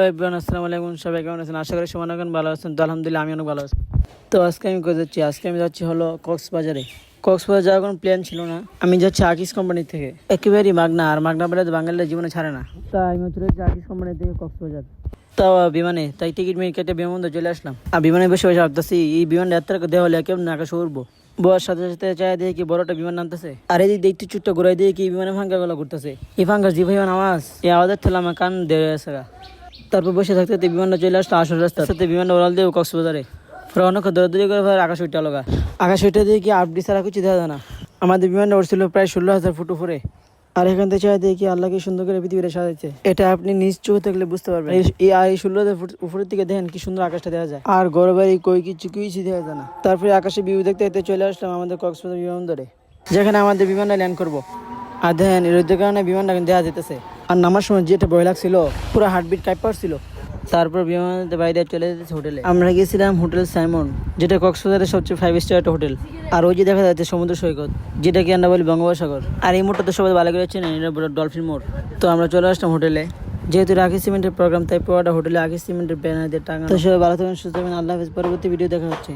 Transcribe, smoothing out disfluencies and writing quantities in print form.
Everyone আসসালামু আলাইকুম, সবাই কেমন আছেন? আশা করি সবাই অনেক ভালো আছেন। তো আলহামদুলিল্লাহ আমি অনেক ভালো আছি। তো আজকে আমি কোথায় যাচ্ছি? আজকে আমি যাচ্ছি হলো কক্সবাজারে। কক্সবাজার যাওয়ার কোনো প্ল্যান ছিল না। আমি যাচ্ছি আকিস কোম্পানি থেকে, একেবারেই মাগনা। আর মাগনা পেলে তো বাঙালিরা জীবনে ছাড়ে না। তাই আমি চলে যাচ্ছি আকিস কোম্পানি থেকে কক্সবাজার। তাও বিমানে, তাই টিকিট মিনিট কেটে বিমানবন্দর চলে আসলাম। আর বিমানে বসে বসে ভাবতেছি এই বিমান যাত্রা দেওয়া হলে কেমন আকাশে উঠবো। বউয়ার সাথে সাথে চাই দিয়ে কি বড়টা বিমান নামতেছে, আর এদিক দেখতে চুট্টা ঘুরাই দিয়ে কি বিমানে ফাঙ্কা গুলো ঘুরতেছে। এই ফাঙ্কা জি ভাই আওয়াজ, এই আওয়াজের ঠেলা আমার কান দেড় গেছে। তারপর বসে থাকতে থাকতে বিমানটা চলে আসলো আসল রাস্তা, সাথে বিমানটা উড়াল দিয়ে কক্সবাজারে। পরে অনেক দৌড়াদৌড়ি করে আকাশ উঠে লগা। আকাশ উঠে দিয়ে কি আপডি ছাড়া কিছু দেখা যায় না। আমাদের বিমানটা উঠছিল প্রায় 16,000 ফুট উপরে। আর এখান থেকে চাই দিয়ে কি আল্লাহকে সুন্দর করে পৃথিবীটা সাজাইছে, এটা আপনি নিজ চোখে থাকলে বুঝতে পারবেন। এই 16,000 ফুট উপরের দিকে দেখেন কি সুন্দর আকাশটা দেখা যায়, আর ঘর বাড়ি কই কিছু দেখা যায় না। তারপরে আকাশে ভিউ দেখতে দেখতে চলে আসলাম আমাদের কক্সবাজার বিমানবন্দরে, যেখানে আমাদের বিমানটা ল্যান্ড করবো। আর দেখেন রোদের কারণে বিমানটা দেখা যেতেছে। আর নামার সময় যেটা ভয় লাগছিল, পুরো হার্টবিট কাঁপা ছিল। তারপর বিমানের বাইরে চলে যেতেছে হোটেলে। আমরা গেছিলাম হোটেল সাইমন, যেটা কক্সবাজারের সবচেয়ে 5 স্টার একটা হোটেল। আর ওই যে দেখা যাচ্ছে সমুদ্র সৈকত, যেটাকে আমরা বলি বঙ্গোপসাগর। আর এই মোড়টা তো সবাই ভালো করে চেনেন, এটা ডলফিন মোড়। তো আমরা চলে আসলাম হোটেলে। যেহেতু রাখি সিমেন্টের প্রোগ্রাম, তাই পুরোটা হোটেলে রাখি সিমেন্টের ব্যানার দিয়ে টাঙানো। তো সবাই ভালো থাকবেন, সুস্থ থাকবেন। আল্লাহ হাফেজ। পরবর্তী ভিডিও দেখা হচ্ছে।